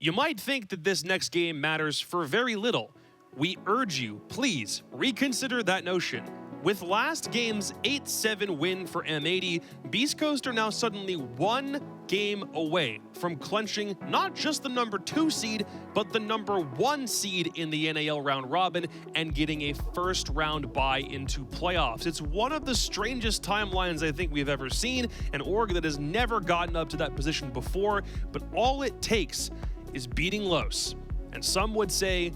You might think that this next game matters for very little. We urge you, please, reconsider that notion. With last game's 8-7 win for M80, Beast Coast are now suddenly one game away from clinching not just the number 2 seed, but the number 1 seed in the NAL round robin and getting a first round bye into playoffs. It's one of the strangest timelines I think we've ever seen, an org that has never gotten up to that position before, but all it takes is beating Los. And some would say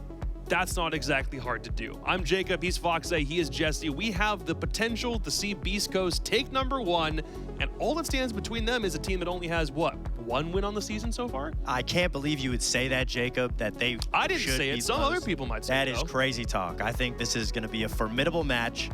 that's not exactly hard to do. I'm Jacob, he's Foxe, he is Jesse. We have the potential to see Beast Coast take number 1, and all that stands between them is a team that only has, what, 1 win on the season so far? I can't believe you would say that, Jacob, that they I didn't say it. Some other people might say that. That is crazy talk. I think this is going to be a formidable match.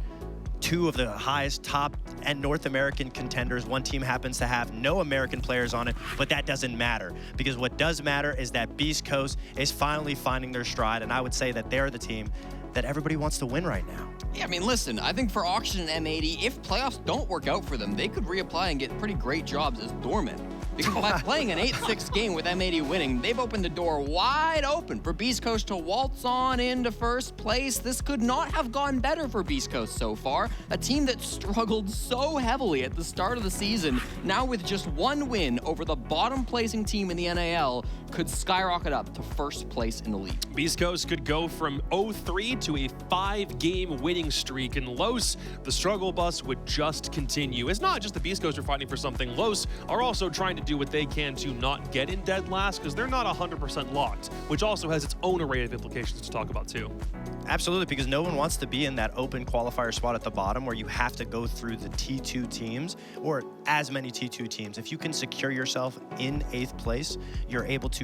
2 of the highest top and North American contenders. One team happens to have no American players on it, but that doesn't matter, because what does matter is that Beast Coast is finally finding their stride, and I would say that they're the team that everybody wants to win right now. Yeah, I mean, listen, I think for Auction and M80, if playoffs don't work out for them, they could reapply and get pretty great jobs as doormen. Because by playing an 8-6 game with M80 winning, they've opened the door wide open for Beast Coast to waltz on into first place. This could not have gone better for Beast Coast so far. A team that struggled so heavily at the start of the season, now with just 1 win over the bottom placing team in the NAL, could skyrocket up to first place in the league. Beast Coast could go from 0-3 to a 5-game winning streak, and Los, the struggle bus, would just continue. It's not just the Beast Coast are fighting for something. Los are also trying to do what they can to not get in dead last, because they're not 100% locked, which also has its own array of implications to talk about too. Absolutely, because no one wants to be in that open qualifier spot at the bottom where you have to go through the T2 teams, or as many T2 teams. If you can secure yourself in 8th place, you're able to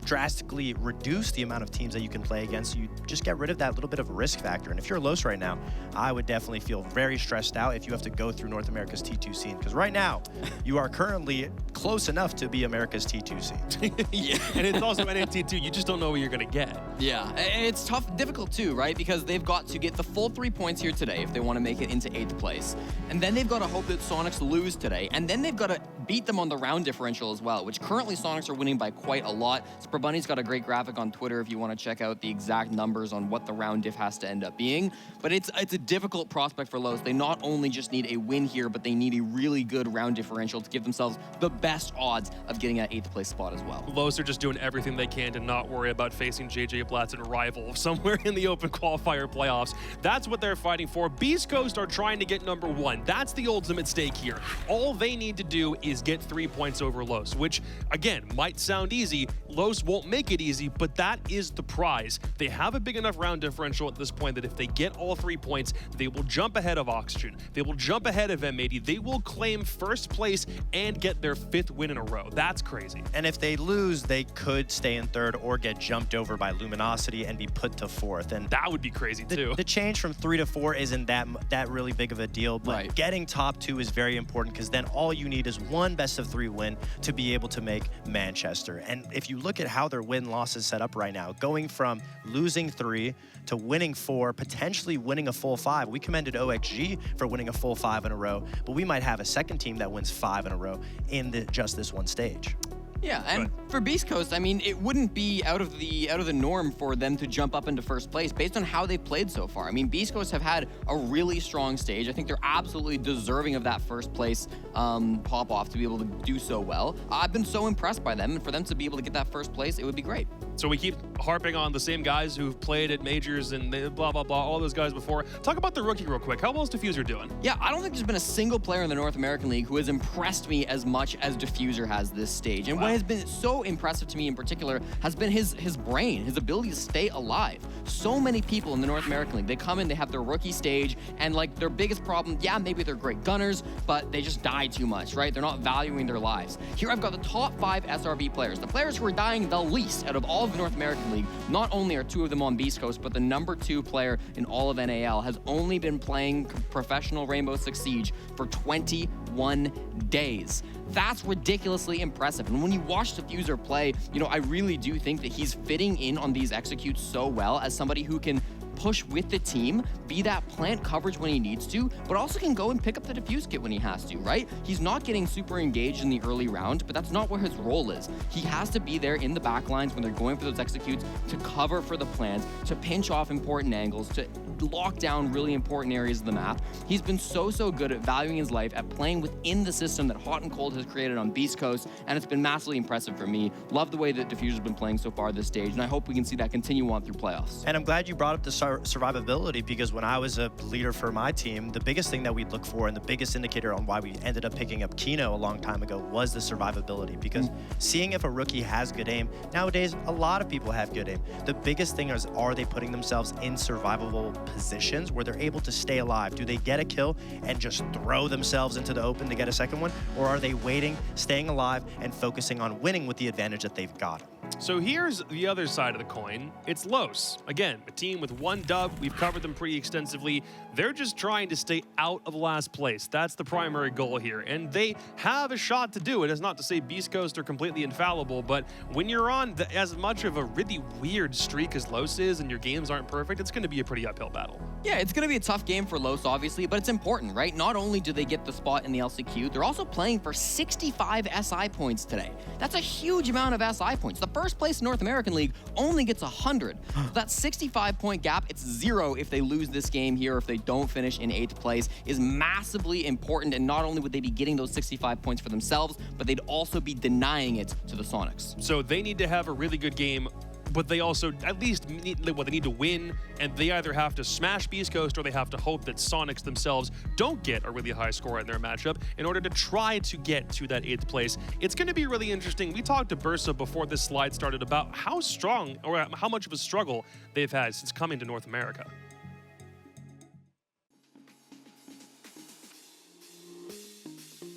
drastically reduce the amount of teams that you can play against. You just get rid of that little bit of a risk factor. And if you're Los right now, I would definitely feel very stressed out if you have to go through North America's T2 scene, because right now you are currently close enough to be America's T2 scene. Yeah, and it's also an T2. You just don't know what you're gonna get. Yeah, and it's tough, difficult too, right? Because they've got to get the full 3 points here today if they want to make it into 8th place. And then they've got to hope that Sonics lose today. And then they've got to beat them on the round differential as well, which currently Sonics are winning by quite a lot. Bunny's got a great graphic on Twitter if you want to check out the exact numbers on what the round diff has to end up being. But it's a difficult prospect for Los. They not only just need a win here, but they need a really good round differential to give themselves the best odds of getting that 8th place spot as well. Los are just doing everything they can to not worry about facing JJ Blatz and rival somewhere in the open qualifier playoffs. That's what they're fighting for. Beast Coast are trying to get number 1. That's the ultimate stake here. All they need to do is get 3 points over Los, which, again, might sound easy. Los won't make it easy, but that is the prize. They have a big enough round differential at this point that if they get all 3 points, they will jump ahead of Oxygen. They will jump ahead of M80. They will claim first place and get their 5th win in a row. That's crazy. And if they lose, they could stay in 3rd or get jumped over by Luminosity and be put to 4th. And that would be crazy too. The change from 3 to 4 isn't that really big of a deal, but getting top 2 is very important, because then all you need is 1 best of 3 win to be able to make Manchester. And if you look at how their win-loss is set up right now, going from losing 3 to winning 4, potentially winning a full 5. We commended OXG for winning a full 5 in a row, but we might have a second team that wins 5 in a row in just this one stage. Yeah, and for Beast Coast, I mean, it wouldn't be out of the norm for them to jump up into first place based on how they've played so far. I mean, Beast Coast have had a really strong stage. I think they're absolutely deserving of that first place pop-off to be able to do so well. I've been so impressed by them, and for them to be able to get that first place, it would be great. So we keep harping on the same guys who've played at majors and blah, blah, blah, all those guys before. Talk about the rookie real quick. How well is Diffuser doing? Yeah, I don't think there's been a single player in the North American League who has impressed me as much as Diffuser has this stage. And what has been so impressive to me in particular has been his brain, his ability to stay alive. So many people in the North American League, they come in, they have their rookie stage, and like their biggest problem, yeah, maybe they're great gunners, but they just die too much, right? They're not valuing their lives. Here I've got the top 5 SRV players, the players who are dying the least out of all of the North American League. Not only are 2 of them on Beast Coast, but the number 2 player in all of NAL has only been playing professional Rainbow Six Siege for 21 days. That's ridiculously impressive. And when you watch Diffuser play, you know, I really do think that he's fitting in on these executes so well as somebody who can push with the team, be that plant coverage when he needs to, but also can go and pick up the defuse kit when he has to, right? He's not getting super engaged in the early round, but that's not where his role is. He has to be there in the back lines when they're going for those executes to cover for the plants, to pinch off important angles, to lock down really important areas of the map. He's been so good at valuing his life, at playing within the system that Hot and Cold has created on Beast Coast, and it's been massively impressive for me. Love the way that Diffuser's been playing so far this stage, and I hope we can see that continue on through playoffs. And I'm glad you brought up the survivability, because when I was a leader for my team, the biggest thing that we look for and the biggest indicator on why we ended up picking up Kino a long time ago was the survivability, because seeing if a rookie has good aim, nowadays a lot of people have good aim. The biggest thing is, are they putting themselves in survivable positions where they're able to stay alive? Do they get a kill and just throw themselves into the open to get a second one? Or are they waiting, staying alive, and focusing on winning with the advantage that they've got? So here's the other side of the coin. It's Los. Again, a team with one dub. We've covered them pretty extensively. They're just trying to stay out of last place. That's the primary goal here. And they have a shot to do it. It's not to say Beast Coast are completely infallible, but when you're on as much of a really weird streak as Los is and your games aren't perfect, it's going to be a pretty uphill battle. Yeah, it's going to be a tough game for Los, obviously, but it's important, right? Not only do they get the spot in the LCQ, they're also playing for 65 SI points today. That's a huge amount of SI points. The first place in North American League only gets 100. So that 65-point gap, it's 0 if they lose this game here, or if they don't finish in 8th place, is massively important. And not only would they be getting those 65 points for themselves, but they'd also be denying it to the Sonics. So they need to have a really good game, but they also at least need, they need to win, and they either have to smash Beast Coast or they have to hope that Sonics themselves don't get a really high score in their matchup in order to try to get to that 8th place. It's going to be really interesting. We talked to Bursa before this slide started about how strong or how much of a struggle they've had since coming to North America.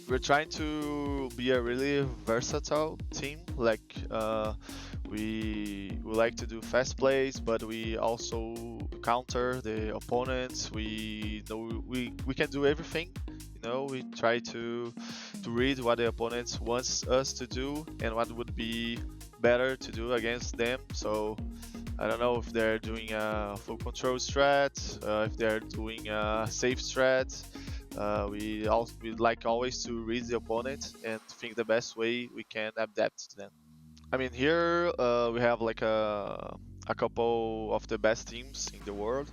We're trying to be a really versatile team. Like we like to do fast plays, but we also counter the opponents. We know we can do everything. You know, we try to read what the opponents wants us to do and what would be better to do against them. So I don't know if they're doing a full control strat, if they're doing a safe strat. We like always to read the opponent and think the best way we can adapt to them. I mean, here we have like a couple of the best teams in the world.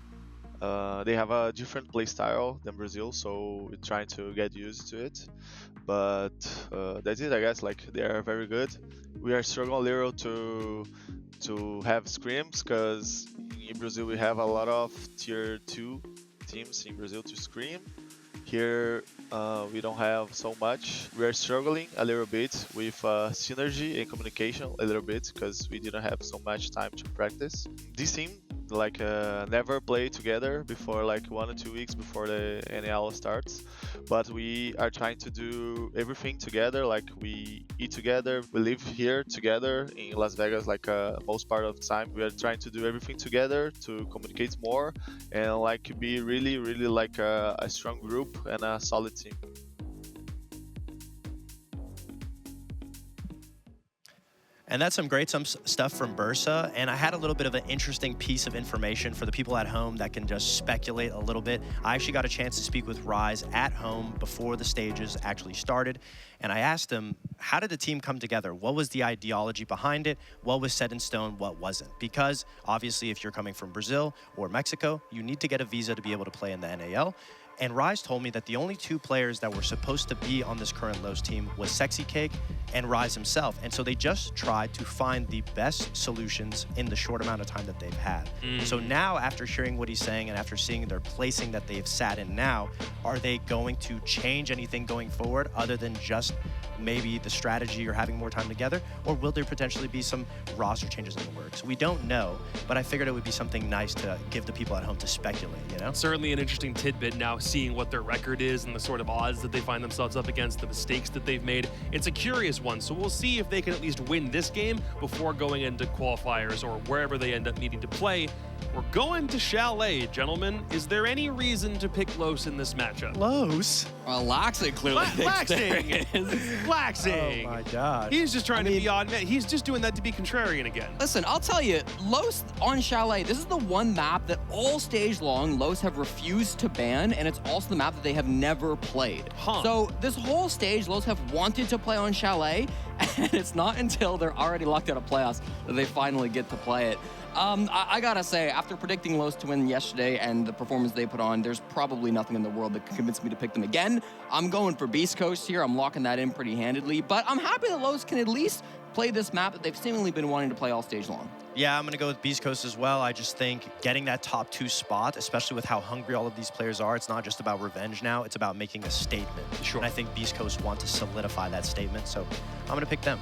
They have a different play style than Brazil, so we're trying to get used to it. But that's it, I guess. Like, they are very good. We are struggling a little to have scrims, because in Brazil we have a lot of tier 2 teams in Brazil to scrim. Here we don't have so much. We are struggling a little bit with synergy and communication a little bit, because we didn't have so much time to practice. This team like never played together before, like 1 or 2 weeks before the NL starts, but we are trying to do everything together. Like, we eat together, we live here together in Las Vegas, like most part of the time. We are trying to do everything together to communicate more and like be really like a strong group and a solid team. And that's some great stuff from Bursa. And I had a little bit of an interesting piece of information for the people at home that can just speculate a little bit. I actually got a chance to speak with Rise at home before the stages actually started. And I asked him, how did the team come together? What was the ideology behind it? What was set in stone? What wasn't? Because obviously, if you're coming from Brazil or Mexico, you need to get a visa to be able to play in the NAL. And Rise told me that the only 2 players that were supposed to be on this current Los team was Sexy Cake and Rise himself. And so they just tried to find the best solutions in the short amount of time that they've had. So now, after hearing what he's saying and after seeing their placing that they've sat in now, are they going to change anything going forward other than just maybe the strategy or having more time together? Or will there potentially be some roster changes in the works? We don't know, but I figured it would be something nice to give the people at home to speculate, you know? Certainly an interesting tidbit now, seeing what their record is and the sort of odds that they find themselves up against, the mistakes that they've made. It's a curious one, so we'll see if they can at least win this game before going into qualifiers or wherever they end up needing to play We're going to Chalet, gentlemen. Is there any reason to pick Los in this matchup? Los. Well, Laxing clearly thinks there is. Laxing. Oh my God. He's just trying to be odd man. He's just doing that to be contrarian again. Listen, I'll tell you, Los on Chalet, this is the one map that all stage long Los have refused to ban, and it's also the map that they have never played. Huh. So this whole stage, Los have wanted to play on Chalet, and it's not until they're already locked out of playoffs that they finally get to play it. I gotta say, after predicting Los to win yesterday and the performance they put on, there's probably nothing in the world that can convince me to pick them again. I'm going for Beast Coast here. I'm locking that in pretty handedly, but I'm happy that Los can at least play this map that they've seemingly been wanting to play all stage long. Yeah, I'm going to go with Beast Coast as well. I just think getting that top 2 spot, especially with how hungry all of these players are, it's not just about revenge now, it's about making a statement. Sure. And I think Beast Coast want to solidify that statement, so I'm going to pick them.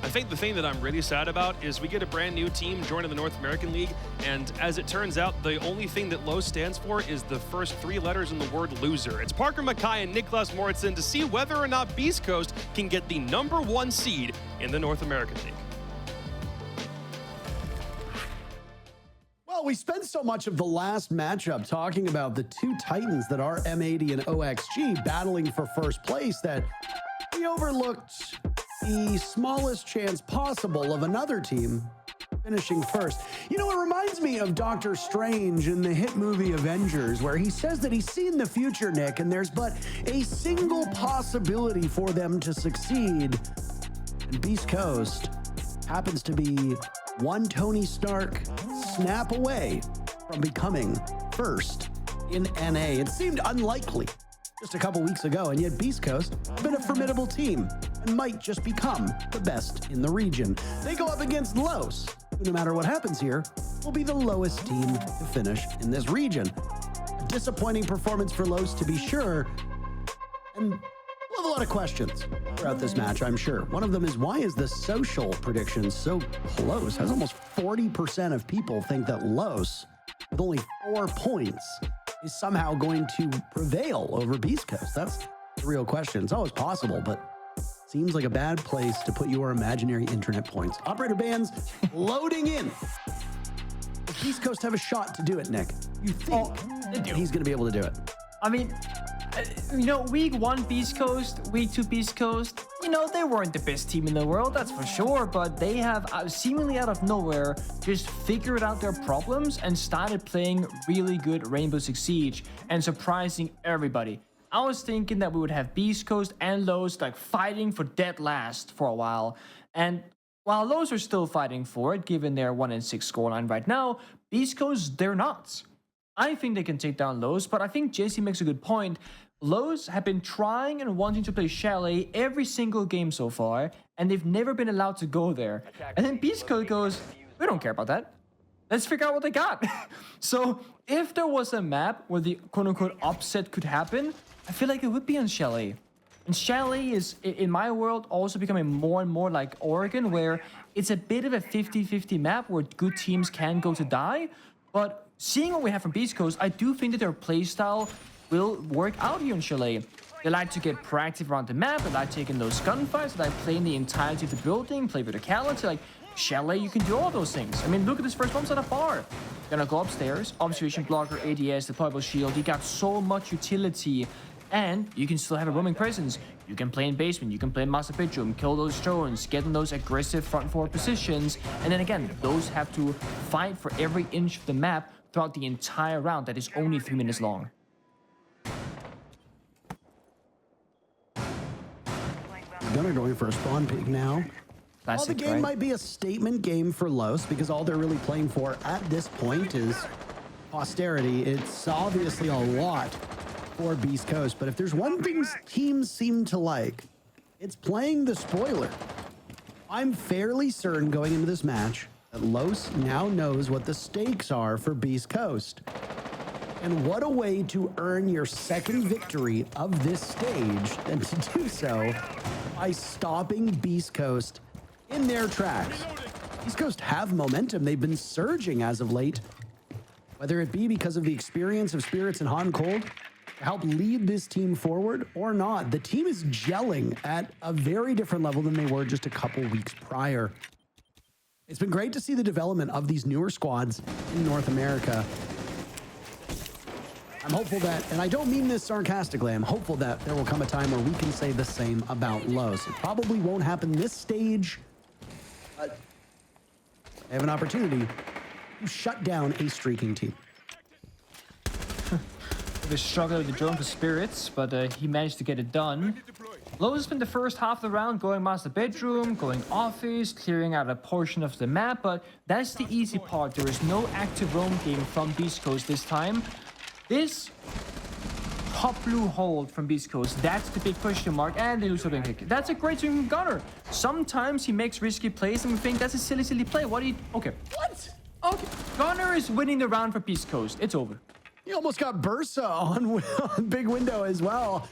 I think the thing that I'm really sad about is we get a brand new team joining the North American League, and as it turns out, the only thing that LOS stands for is the first 3 letters in the word loser. It's Parker Mackay and Niklas Moritzen to see whether or not Beast Coast can get the #1 seed in the North American League. Well, we spent so much of the last matchup talking about the 2 titans that are M80 and OXG battling for first place that we overlooked the smallest chance possible of another team finishing first. You know, it reminds me of Doctor Strange in the hit movie Avengers, where he says that he's seen the future, Nick, and there's but a single possibility for them to succeed. And Beast Coast happens to be one Tony Stark snap away from becoming first in NA. It seemed unlikely just a couple weeks ago, and yet Beast Coast has been a formidable team and might just become the best in the region. They go up against Los, who, no matter what happens here, will be the lowest team to finish in this region. A disappointing performance for Los, to be sure, and we'll have a lot of questions throughout this match, I'm sure. One of them is, why is the social prediction so close? Has almost 40% of people think that Los, with only 4 points, is somehow going to prevail over Beast Coast. That's the real question. It's always possible, but seems like a bad place to put your imaginary internet points. Operator bands loading in. Does Beast Coast have a shot to do it, Nick? You think he's going to be able to do it? I mean, you know, week 1 Beast Coast, week 2 Beast Coast, you know, they weren't the best team in the world, that's for sure, but they have seemingly out of nowhere just figured out their problems and started playing really good Rainbow Six Siege and surprising everybody. I was thinking that we would have Beast Coast and Los like fighting for dead last for a while, and while Los are still fighting for it, given their 1-6 scoreline right now, Beast Coast, they're not. I think they can take down Los, but I think Jesse makes a good point. Los have been trying and wanting to play Chalet every single game so far, and they've never been allowed to go there. And then Beast Coast goes, we don't care about that. Let's figure out what they got. So if there was a map where the quote-unquote upset could happen, I feel like it would be on Chalet. And Chalet is, in my world, also becoming more and more like Oregon, where it's a bit of a 50-50 map where good teams can go to die. But seeing what we have from Beast Coast, I do think that their playstyle will work out here in Chalet. They like to get proactive around the map, they like taking those gunfights, they like playing the entirety of the building, play verticality, like Chalet, you can do all those things. I mean, look at this first bombs on a bar. Gonna go upstairs, observation blocker, ADS, deployable shield, you got so much utility, and you can still have a roaming presence. You can play in basement, you can play in master bedroom, kill those drones, get in those aggressive front forward positions, and then again, those have to fight for every inch of the map throughout the entire round that is only 3 minutes long. Gunner going for a spawn peek now. While the game might be a statement game for Los, because all they're really playing for at this point is posterity, it's obviously a lot for Beast Coast. But if there's one thing teams seem to like, it's playing the spoiler. I'm fairly certain going into this match that Los now knows what the stakes are for Beast Coast. And what a way to earn your second victory of this stage than to do so by stopping Beast Coast in their tracks. Beast Coast have momentum. They've been surging as of late, whether it be because of the experience of Spirits and Hot and Cold to help lead this team forward or not. The team is gelling at a very different level than they were just a couple weeks prior. It's been great to see the development of these newer squads in North America. I'm hopeful that, and I don't mean this sarcastically, I'm hopeful that there will come a time where we can say the same about Los. It probably won't happen this stage, but they have an opportunity to shut down a streaking team. The struggle with the drone for spirits, but he managed to get it done. Lowe's spent the first half of the round going master bedroom, going office, clearing out a portion of the map, but that's the easy part. There is no active roam game from Beast Coast this time. This top blue hold from Beast Coast, that's the big question mark, and they lose a kick. That's a great swing from Gunner. Sometimes he makes risky plays and we think that's a silly play. What do you... Okay. What? Okay. Gunner is winning the round for Beast Coast. It's over. He almost got Bursa on big window as well.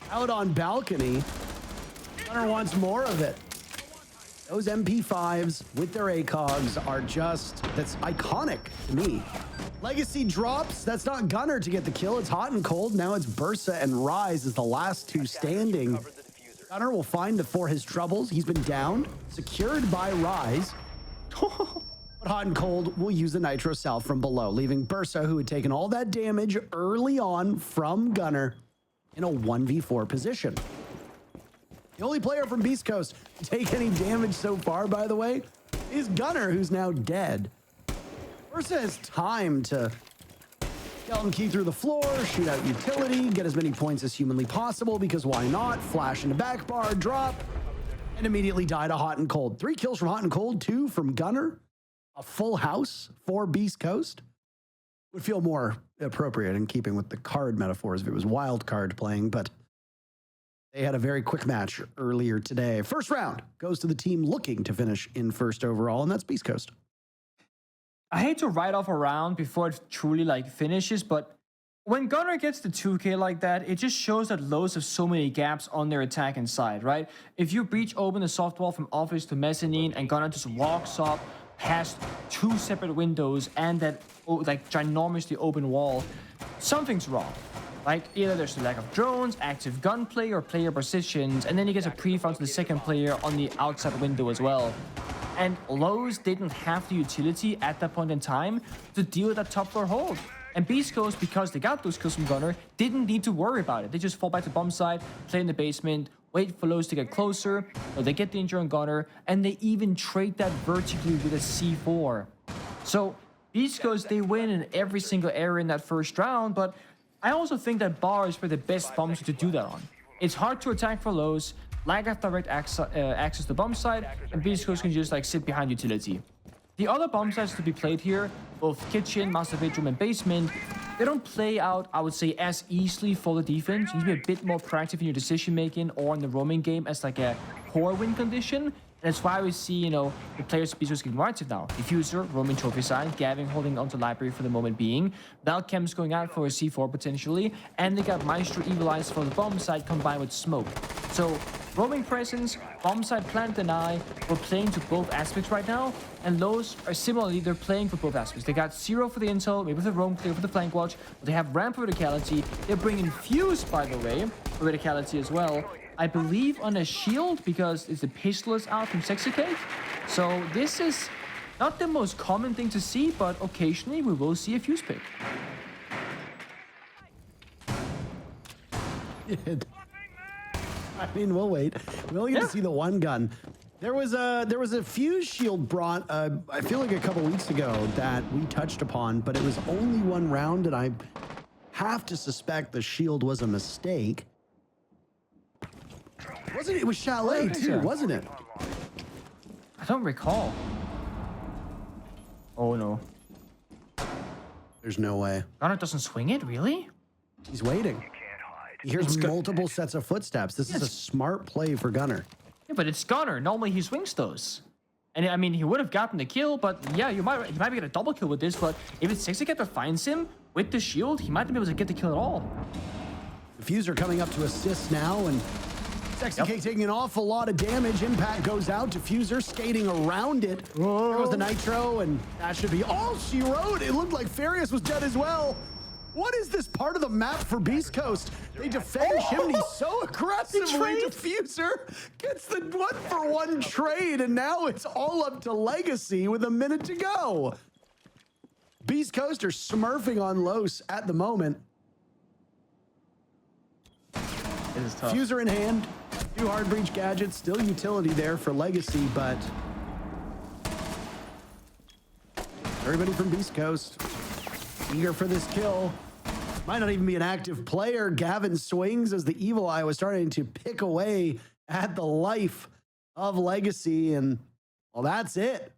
Out on balcony. Gunner wants more of it. Those MP5s with their ACOGs are just, that's iconic to me. Legacy drops. That's not Gunner to get the kill. It's Hot and Cold. Now it's Bursa and Rise as the last two standing. Gunner will find for his troubles. He's been downed, secured by Rise. But Hot and Cold will use the Nitro Cell from below, leaving Bursa, who had taken all that damage early on from Gunner, in a 1v4 position. The only player from Beast Coast to take any damage so far, by the way, is Gunner, who's now dead. Bursa has time to skeleton key through the floor, shoot out utility, get as many points as humanly possible, because why not? Flash into back bar, drop, and immediately die to Hot and Cold. 3 kills from Hot and Cold, 2 from Gunner. A full house for Beast Coast would feel more appropriate in keeping with the card metaphors if it was wild card playing, but they had a very quick match earlier today. First round goes to the team looking to finish in first overall, and that's Beast Coast. I hate to write off a round before it truly finishes, but when Gunner gets the 2K like that, it just shows that Lowe's have so many gaps on their attack inside, right? If you breach open the soft wall from office to mezzanine and Gunner just walks up past 2 separate windows and that ginormously open wall, something's wrong. Either there's a lack of drones, active gunplay, or player positions, and then he gets a pre-found to the second player on the outside window as well. And Lowe's didn't have the utility at that point in time to deal with that top floor hold. And Beast Coast, because they got those kills from Gunner, didn't need to worry about it. They just fall back to bomb side, play in the basement, wait for Lowe's to get closer, or they get the injury on Gunner, and they even trade that vertically with a C4. So Beast Coast, they win in every single area in that first round, but I also think that bar is for the best bombs to do that on. It's hard to attack for Lowe's, lack of direct access to bomb side, and Beast Coast can just sit behind utility. The other bomb sites to be played here, both kitchen, master bedroom, and basement, they don't play out, I would say, as easily for the defense. You need to be a bit more proactive in your decision making or in the roaming game as a core win condition. That's why we see, the players of Beast Coast getting more active now. Diffuser, roaming trophy side, Gavin holding onto library for the moment being, Valchem's going out for a C4 potentially, and they got Maestro Evil Eyes for the bomb side combined with smoke. So roaming presence, bomb side, plant deny, we're playing to both aspects right now, and Lowe's are similarly, they're playing for both aspects. They got 0 for the intel, maybe for the roam clear for the flank watch, but they have ramp for verticality. They're bringing Fuse, by the way, for verticality as well. I believe on a shield, because it's the pistol is out from Sexy Cake. So this is not the most common thing to see, but occasionally we will see a Fuse pick. I mean, we'll wait. We only get to see the one gun. There was a Fuse shield brought, I feel like a couple weeks ago that we touched upon, but it was only one round, and I have to suspect the shield was a mistake. Wasn't it? It was Chalet too, wasn't it? I don't recall. Oh no. There's no way. Gunner doesn't swing it, really? He's waiting. He hears multiple sets of footsteps. This is a smart play for Gunner. Yeah, but it's Gunner. Normally he swings those. And I mean, he would have gotten the kill, but yeah, you might be get a double kill with this, but if it's Sexy Cat that finds him with the shield, he might not be able to get the kill at all. Diffuser coming up to assist now, and Sexy Cake taking an awful lot of damage. Impact goes out. Diffuser skating around it. There goes the Nitro, and that should be all she wrote. It looked like Farius was dead as well. What is this part of the map for Beast Coast? They defend Chimney so aggressively. Diffuser gets the 1-for-1 trade, and now it's all up to Legacy with a minute to go. Beast Coast are smurfing on Los at the moment. It is tough. Diffuser in hand. 2 hard breach gadgets. Still utility there for Legacy, but everybody from Beast Coast eager for this kill. Might not even be an active player. Gavin swings as the Evil Eye was starting to pick away at the life of Legacy. And, well, that's it.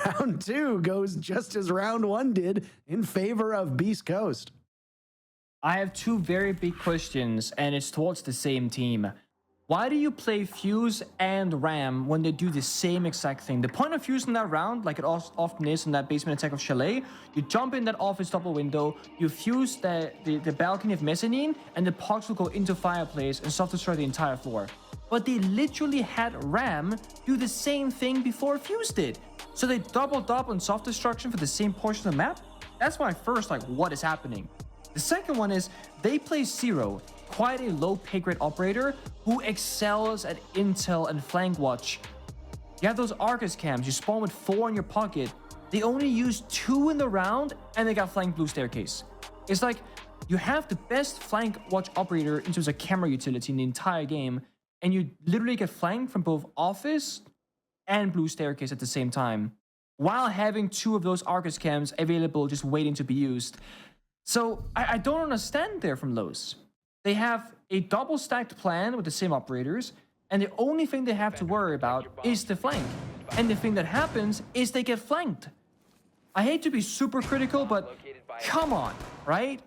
Round 2 goes just as round 1 did in favor of Beast Coast. I have 2 very big questions, and it's towards the same team. Why do you play Fuse and Ram when they do the same exact thing? The point of Fuse in that round, like it often is in that basement attack of Chalet, you jump in that office double window, you fuse the balcony of Mezzanine, and the pucks will go into Fireplace and soft-destroy the entire floor. But they literally had Ram do the same thing before Fuse did. So they doubled up on soft destruction for the same portion of the map? That's my first, like, what is happening? The second one is they play Zero, quite a low pay grade operator who excels at intel and flank watch. You have those Arcus cams, you spawn with 4 in your pocket. They only use 2 in the round and they got flank blue staircase. It's like you have the best flank watch operator in terms of camera utility in the entire game, and you literally get flanked from both office and blue staircase at the same time, while having 2 of those Arcus cams available just waiting to be used. So I don't understand there from Los. They have a double stacked plan with the same operators, and the only thing they have to worry about is the flank. And the thing that happens is they get flanked. I hate to be super critical, but come on, right?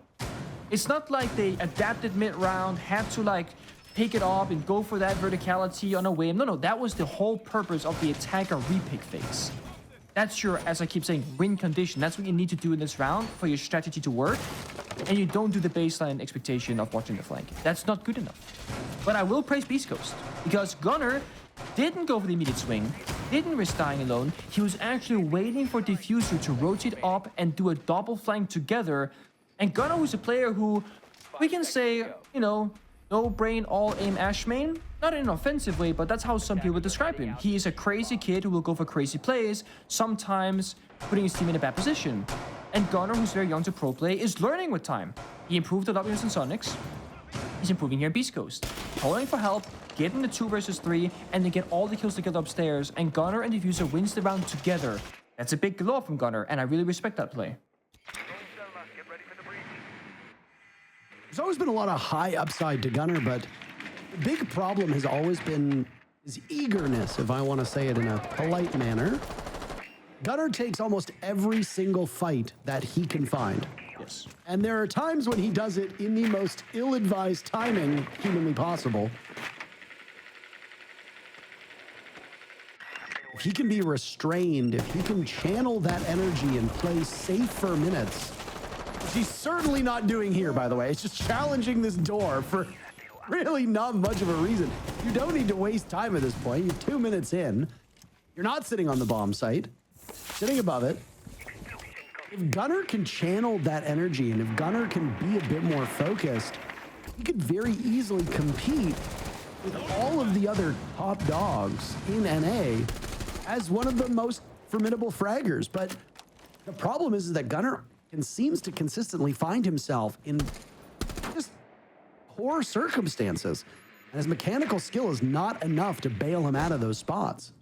It's not like they adapted mid-round, had to like pick it up and go for that verticality on a whim. No, that was the whole purpose of the attacker repick phase. That's your, as I keep saying, win condition. That's what you need to do in this round for your strategy to work. And you don't do the baseline expectation of watching the flank. That's not good enough. But I will praise Beast Coast, because Gunnar didn't go for the immediate swing, didn't risk dying alone. He was actually waiting for Diffuser to rotate up and do a double flank together. And Gunnar was a player who, we can say, you know, no brain, all aim Ash main. Not in an offensive way, but that's how some people describe him. He is a crazy kid who will go for crazy plays, sometimes putting his team in a bad position. And Gunnar, who's very young to pro play, is learning with time. He improved a lot against Sonics. He's improving here in Beast Coast. Calling for help, getting the 2 versus 3, and they get all the kills together upstairs, and Gunnar and Diffuser wins the round together. That's a big glow up from Gunnar, and I really respect that play. There's always been a lot of high upside to Gunnar, but the big problem has always been his eagerness, if I want to say it in a polite manner. Gunnar takes almost every single fight that he can find. Yes. And there are times when he does it in the most ill-advised timing humanly possible. If he can be restrained, if he can channel that energy and play safer minutes, which he's certainly not doing here, by the way. It's just challenging this door for really not much of a reason. You don't need to waste time at this point. You're 2 minutes in. You're not sitting on the bomb site, sitting above it. If Gunnar can channel that energy, and if Gunnar can be a bit more focused, he could very easily compete with all of the other top dogs in NA as one of the most formidable fraggers. But the problem is that Gunnar seems to consistently find himself in just poor circumstances. And his mechanical skill is not enough to bail him out of those spots.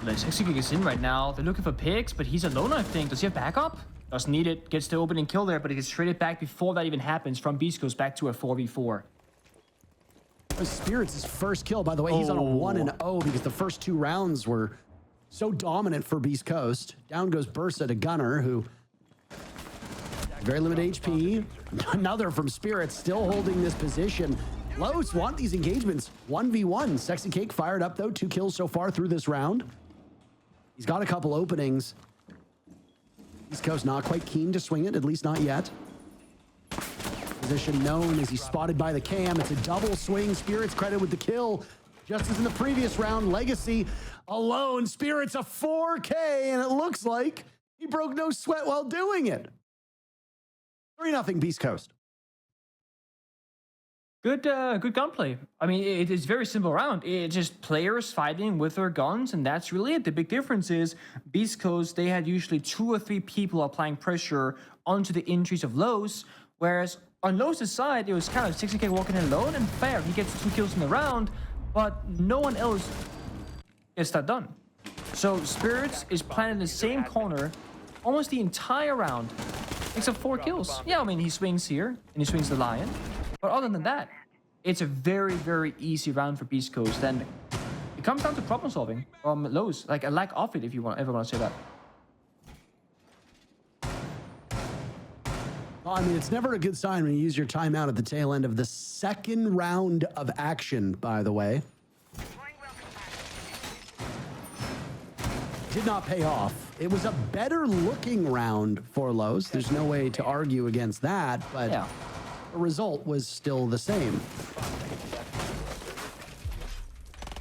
Let's execute is in right now. They're looking for picks, but he's alone, I think. Does he have backup? Doesn't need it. Gets the opening kill there, but he gets traded back before that even happens from Beast goes back to a 4v4. Spirits' first kill, by the way, he's on a 1-0 because the first 2 rounds were so dominant for Beast Coast. Down goes Bursa to Gunnar, who very limited HP. Another from Spirits, still holding this position. Los want these engagements. 1v1. Sexy Cake fired up, though. 2 kills so far through this round. He's got a couple openings. East Coast not quite keen to swing it, at least not yet. Position known as he's spotted by the cam. It's a double swing. Spirits credit with the kill. Just as in the previous round, Legacy alone. Spirits a 4K, and it looks like He broke no sweat while doing it. 3-0 Beast Coast. Good gunplay. I mean, it is very simple round. It's just players fighting with their guns, and that's really it. The big difference is Beast Coast, they had usually 2 or 3 people applying pressure onto the entries of Lowe's, whereas on Lowe's side, it was kind of 60k walking in alone, and fair, he gets 2 kills in the round, but no one else gets that done. So Spirits is planted in the same corner almost the entire round, except 4 kills. Yeah, I mean, he swings here, and he swings the Lion. But other than that, it's a very, very easy round for Beast Coast. And it comes down to problem solving from Lowe's, like a lack of it, if you ever want to say that. Well, I mean, it's never a good sign when you use your timeout at the tail end of the second round of action, by the way. Did not pay off. It was a better looking round for Lowe's. There's no way to argue against that, but yeah, the result was still the same.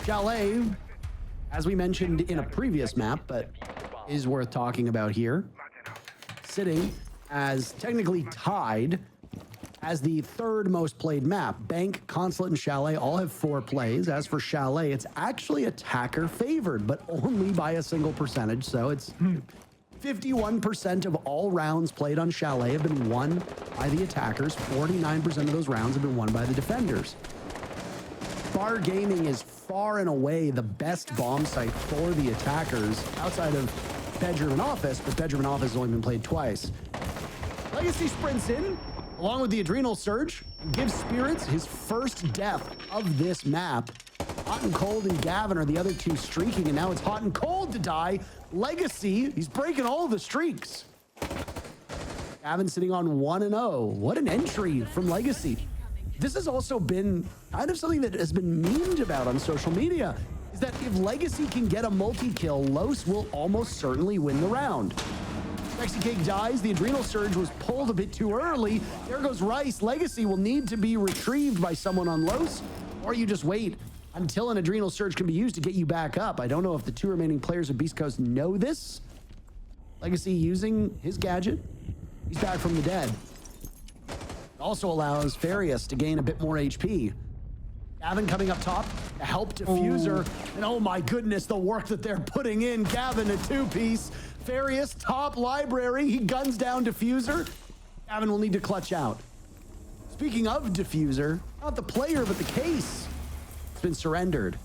Chalet, as we mentioned in a previous map, but is worth talking about here, sitting as technically tied as the 3rd most played map. Bank, Consulate, and Chalet all have 4 plays. As for Chalet, it's actually attacker favored, but only by a single percentage. So it's 51% of all rounds played on Chalet have been won by the attackers. 49% of those rounds have been won by the defenders. Bar Gaming is far and away the best bomb site for the attackers outside of Bedroom and Office, but Bedroom and Office has only been played twice. Legacy sprints in, along with the Adrenal Surge, gives Spirits his first death of this map. Hot and Cold and Gavin are the other 2 streaking, and now it's Hot and Cold to die. Legacy, he's breaking all the streaks. Gavin sitting on 1-0. What an entry from Legacy. This has also been kind of something that has been memed about on social media, is that if Legacy can get a multi-kill, Los will almost certainly win the round. Rexy Cake dies. The Adrenal Surge was pulled a bit too early. There goes Rice. Legacy will need to be retrieved by someone on Los, or you just wait until an Adrenal Surge can be used to get you back up. I don't know if the 2 remaining players of Beast Coast know this. Legacy using his gadget. He's back from the dead. Also allows Farius to gain a bit more HP. Gavin coming up top to help Diffuser. And oh my goodness, the work that they're putting in. Gavin, a 2-piece. Farius, top library. He guns down Diffuser. Gavin will need to clutch out. Speaking of Diffuser, not the player, but the case. It's been surrendered.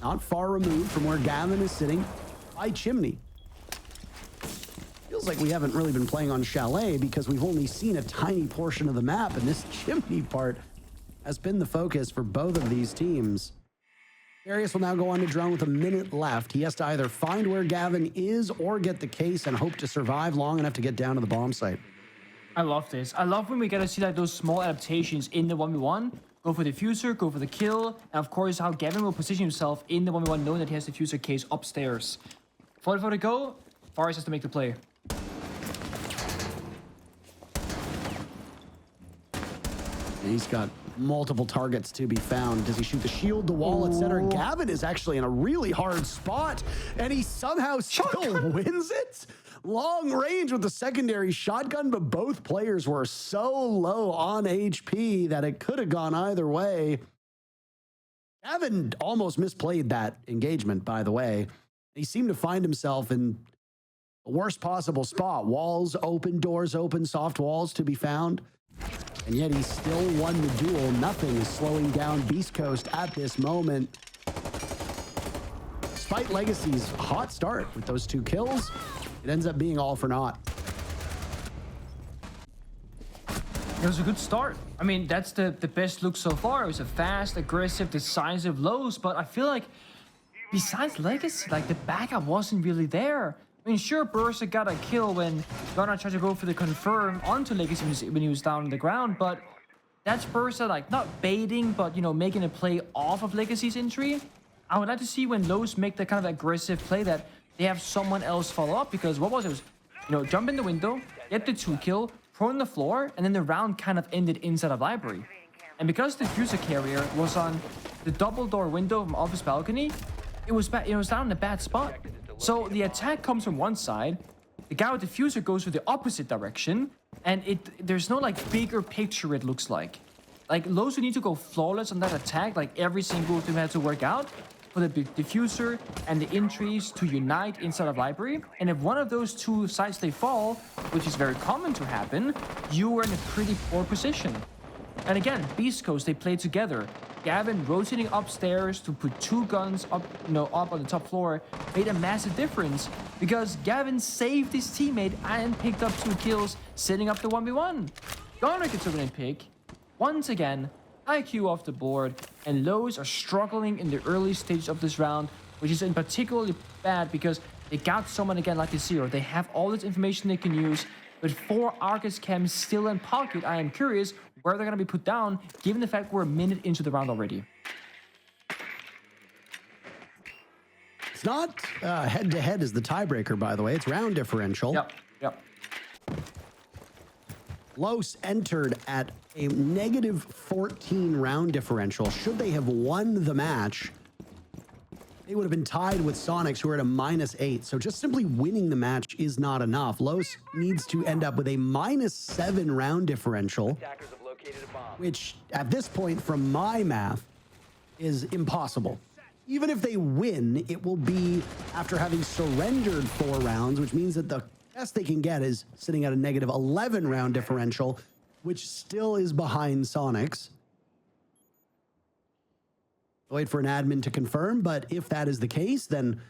Not far removed from where Gavin is sitting by Chimney. Feels like we haven't really been playing on Chalet because we've only seen a tiny portion of the map, and this Chimney part has been the focus for both of these teams. Darius will now go on to drone with a minute left. He has to either find where Gavin is or get the case and hope to survive long enough to get down to the bomb site. I love this. I love when we get to see like those small adaptations in the 1v1. Go for the diffuser, go for the kill, and of course how Gavin will position himself in the 1v1 knowing that he has the diffuser case upstairs. For the go, Faris has to make the play. He's got multiple targets to be found. Does he shoot the shield, the wall, etc.? Gavin is actually in a really hard spot, and he somehow still wins it. Long range with the secondary shotgun, but both players were so low on HP that it could have gone either way. Gavin almost misplayed that engagement, by the way. He seemed to find himself in the worst possible spot. Walls open, doors open, soft walls to be found. And yet he still won the duel. Nothing is slowing down Beast Coast at this moment. Despite Legacy's hot start with those 2 kills, it ends up being all for naught. It was a good start. I mean, that's the best look so far. It was a fast, aggressive, decisive Lowe's, but I feel like besides Legacy, like the backup wasn't really there. I mean, sure, Bursa got a kill when Gunnar tried to go for the confirm onto Legacy when he was down on the ground, but that's Bursa, like, not baiting, but, you know, making a play off of Legacy's entry. I would like to see when Lowe's make the kind of aggressive play that they have someone else follow up, because what was it? It was, you know, jump in the window, get the 2 kill, prone on the floor, and then the round kind of ended inside of library. And because the diffuser carrier was on the double door window from office balcony, it was down in a bad spot. So the attack comes from one side, the guy with the diffuser goes to the opposite direction, and there's no like bigger picture it looks like. Like Lowe's would need to go flawless on that attack, like every single thing had to work out for the diffuser and the entries to unite inside of library. And if one of those two sides they fall, which is very common to happen, you are in a pretty poor position. And again, Beast Coast, they play together. Gavin rotating upstairs to put 2 guns up, up on the top floor made a massive difference because Gavin saved his teammate and picked up 2 kills, setting up the 1v1. Gunnar gets a winning pick. Once again, IQ off the board, and Lowe's are struggling in the early stages of this round, which is in particularly bad because they got someone again like the Zero. They have all this information they can use, but 4 Arcus cams still in pocket. I am curious where they're going to be put down, given the fact we're a minute into the round already. It's not head-to-head is the tiebreaker, by the way. It's round differential. Yep. Los entered at a negative 14 round differential. Should they have won the match, they would have been tied with Sonics, who are at a -8. So just simply winning the match is not enough. Los needs to end up with a -7 round differential, which at this point, from my math, is impossible. Even if they win, it will be after having surrendered 4 rounds, which means that the best they can get is sitting at a negative 11 round differential, which still is behind Sonics. Wait for an admin to confirm, but if that is the case, then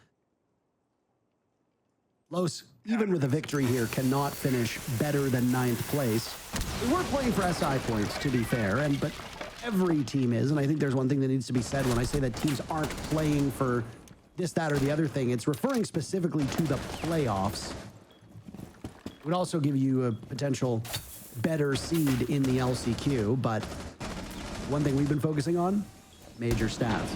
Los, even with a victory here, cannot finish better than 9th place. We were playing for SI points, to be fair, but every team is, and I think there's one thing that needs to be said when I say that teams aren't playing for this, that, or the other thing. It's referring specifically to the playoffs. It would also give you a potential better seed in the LCQ, but one thing we've been focusing on, major stats.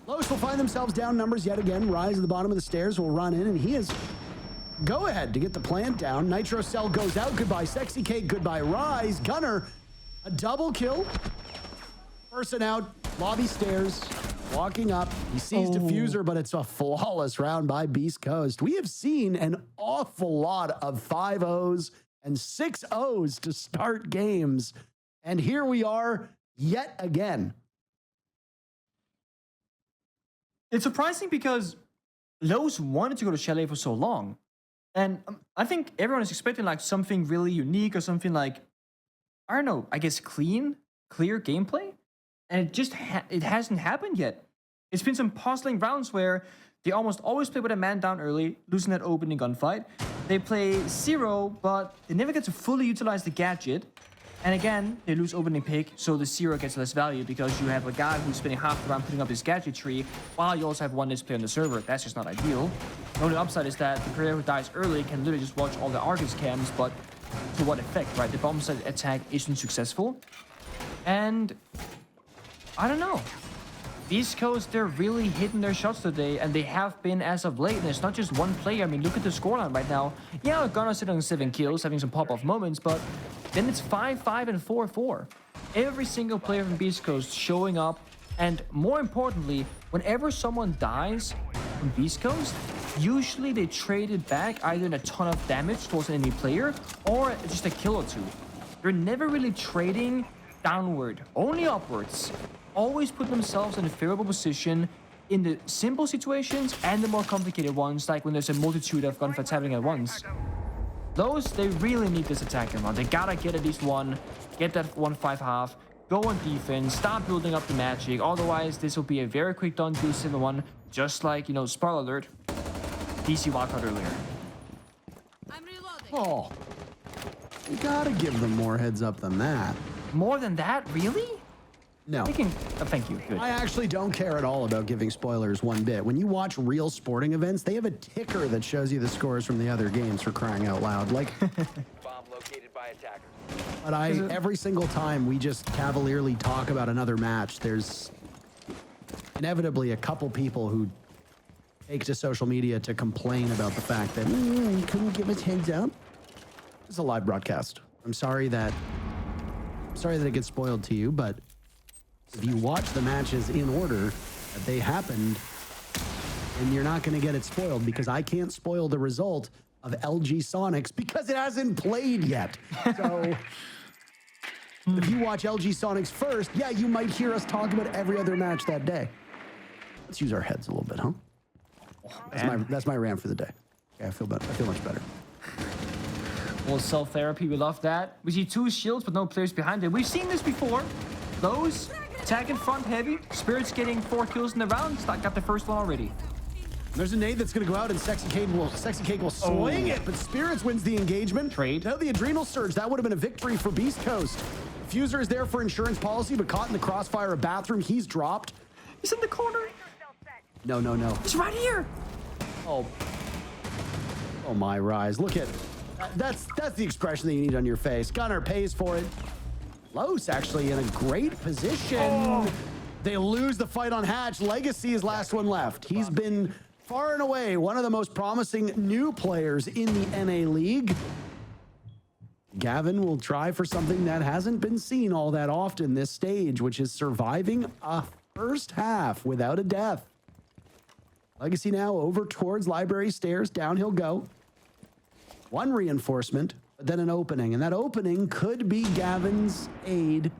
Los will find themselves down numbers yet again. Rise at the bottom of the stairs will run in, and he is go ahead to get the plant down. Nitro Cell goes out. Goodbye, Sexy Cake. Goodbye, Rise. Gunner, a double kill. Person out, lobby stairs, walking up. He sees Diffuser, but it's a flawless round by Beast Coast. We have seen an awful lot of 5-0s and 6-0s to start games. And here we are yet again. It's surprising because Lowe's wanted to go to Chalet for so long. And I think everyone is expecting like something really unique or something like, I don't know, I guess clear gameplay. And it just it hasn't happened yet. It's been some puzzling rounds where they almost always play with a man down early, losing that opening gunfight. They play Zero, but they never get to fully utilize the gadget. And again, they lose opening pick, so the Zero gets less value because you have a guy who's spending half the round putting up his gadgetry, while you also have one less player on the server. That's just not ideal. The only upside is that the player who dies early can literally just watch all the Argus cams, but to what effect, right? The bomb side attack isn't successful. And I don't know. Beast Coast, they're really hitting their shots today, and they have been as of late. And it's not just one player. I mean, look at the scoreline right now. Yeah, Gunnar sitting on 7 kills, having some pop-off moments, but then it's 5-5 and 4-4. Every single player from Beast Coast showing up, and more importantly, whenever someone dies from Beast Coast, usually they trade it back either in a ton of damage towards an enemy player or just a kill or 2. They're never really trading downward, only upwards. Always put themselves in a favorable position in the simple situations and the more complicated ones, like when there's a multitude of gunfights happening at once. Those, they really need this attacking round. They gotta get at least one, get that 1-5-half, go on defense, start building up the magic. Otherwise, this will be a very quick done 2-7-1, just like, you know, spoiler alert, DC wildcard earlier. I'm reloading. Oh, you gotta give them more heads up than that. More than that, really? No. Thank you. Good. I actually don't care at all about giving spoilers one bit. When you watch real sporting events, they have a ticker that shows you the scores from the other games, for crying out loud. Like, Bomb located by attackers. but every single time we just cavalierly talk about another match, there's inevitably a couple people who take to social media to complain about the fact that you couldn't give us heads up. It's a live broadcast. I'm sorry that it gets spoiled to you, but if you watch the matches in order that they happened, and you're not going to get it spoiled, because I can't spoil the result of LG Sonics because it hasn't played yet. So if you watch LG Sonics first, yeah, you might hear us talk about every other match that day. Let's use our heads a little bit, huh? That's my rant for the day. Okay, I feel better. I feel much better. Well, self-therapy, we love that. We see 2 shields, but no players behind it. We've seen this before. Those attacking front heavy. Spirits getting 4 kills in the round. Got the first one already. There's a nade that's going to go out, and Sexy Cake will swing it, but Spirits wins the engagement. Trade. No, the Adrenal Surge. That would have been a victory for Beast Coast. Fuser is there for insurance policy, but caught in the crossfire of Bathroom. He's dropped. He's in the corner. No. He's right here. Oh my Rise. Look at that's the expression that you need on your face. Gunner pays for it. Los actually in a great position. They lose the fight on Hatch. Legacy is last one left. He's been far and away one of the most promising new players in the NA League. Gavin will try for something that hasn't been seen all that often this stage, which is surviving a first half without a death. Legacy now over towards Library Stairs. Down he'll go. 1 reinforcement, but then an opening. And that opening could be Gavin's aid.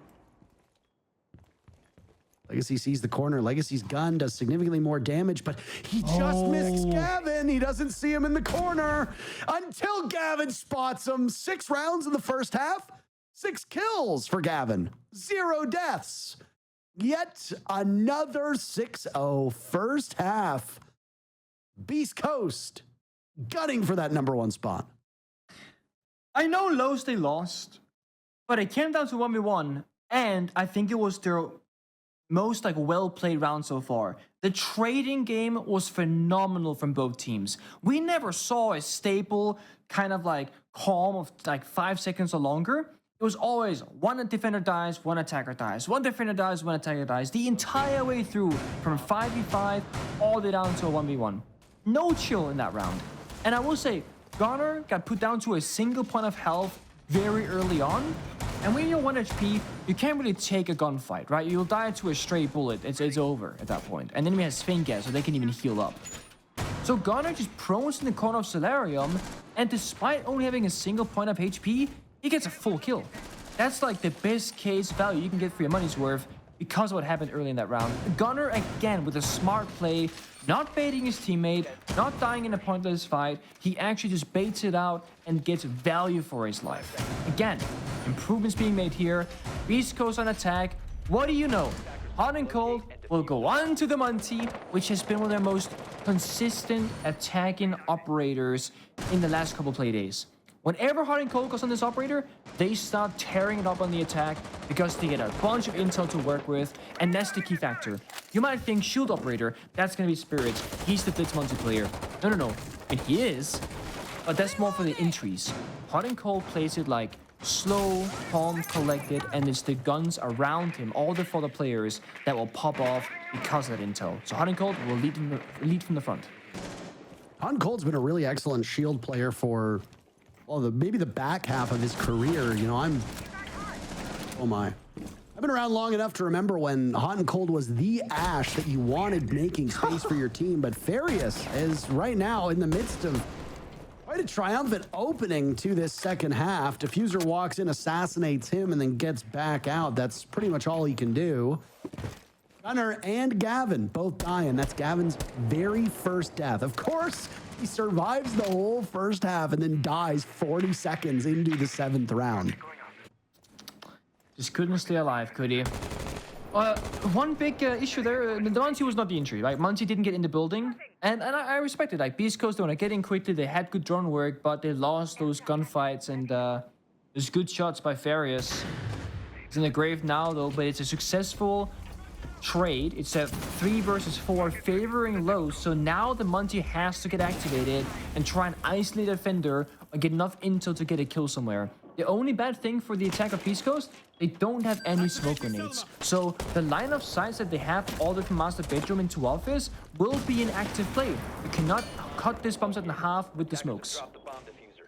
Legacy sees the corner. Legacy's gun does significantly more damage, but he just missed Gavin. He doesn't see him in the corner until Gavin spots him. 6 rounds in the first half. 6 kills for Gavin. 0 deaths. Yet another 6-0 first half. Beast Coast gunning for that #1 spot. I know Los they lost, but it came down to 1v1, and I think it was their most well-played round so far. The trading game was phenomenal from both teams. We never saw a stable kind of calm of 5 seconds or longer. It was always 1 defender dies, 1 attacker dies, 1 defender dies, 1 attacker dies, the entire way through from 5v5 all the way down to a 1v1. No chill in that round. And I will say, Gunner got put down to a single point of health very early on. And when you're 1 HP, you can't really take a gunfight, right? You'll die to a stray bullet. It's over at that point. And then we have Sphinx, so they can even heal up. So Gunner just prones in the corner of Solarium, and despite only having a single point of HP, he gets a full kill. That's the best case value you can get for your money's worth because of what happened early in that round. Gunner, again, with a smart play, not baiting his teammate, not dying in a pointless fight. He actually just baits it out and gets value for his life. Again, improvements being made here. Beast Coast on attack. What do you know? Hot and Cold will go on to the Monty, which has been one of their most consistent attacking operators in the last couple play days. Whenever Hot and Cold goes on this operator, they start tearing it up on the attack because they get a bunch of intel to work with, and that's the key factor. You might think Shield Operator, that's going to be Spirits. He's the Blitz multiplayer. No. I mean, he is, but that's more for the entries. Hot and Cold plays it slow, calm, collected, and it's the guns around him, all the further players, that will pop off because of that intel. So Hot and Cold will lead from the front. Hot and Cold's been a really excellent shield player for maybe the back half of his career. Oh my. I've been around long enough to remember when Hot and Cold was the Ash that you wanted making space for your team, but Farius is right now in the midst of quite a triumphant opening to this second half. Diffuser walks in, assassinates him, and then gets back out. That's pretty much all he can do. Gunner and Gavin both dying. That's Gavin's very first death. Of course, he survives the whole first half and then dies 40 seconds into the 7th round. Just couldn't stay alive, could he? One big issue there, the Monty was not the injury, right? Monty didn't get in the building, and I respect it. Beast Coast, they want to get in quickly, they had good drone work, but they lost those gunfights, and there's good shots by Farius. He's in the grave now, though, but it's a successful trade. It's a 3 versus 4 favoring Los, so now the Monty has to get activated and try and isolate a defender or get enough intel to get a kill somewhere. The only bad thing for the attack of Beast Coast, they don't have any smoke grenades. So the line of sights that they have all the way from master bedroom into office will be an active play. You cannot cut this bomb set in half with the smokes. Drop the bomb diffuser.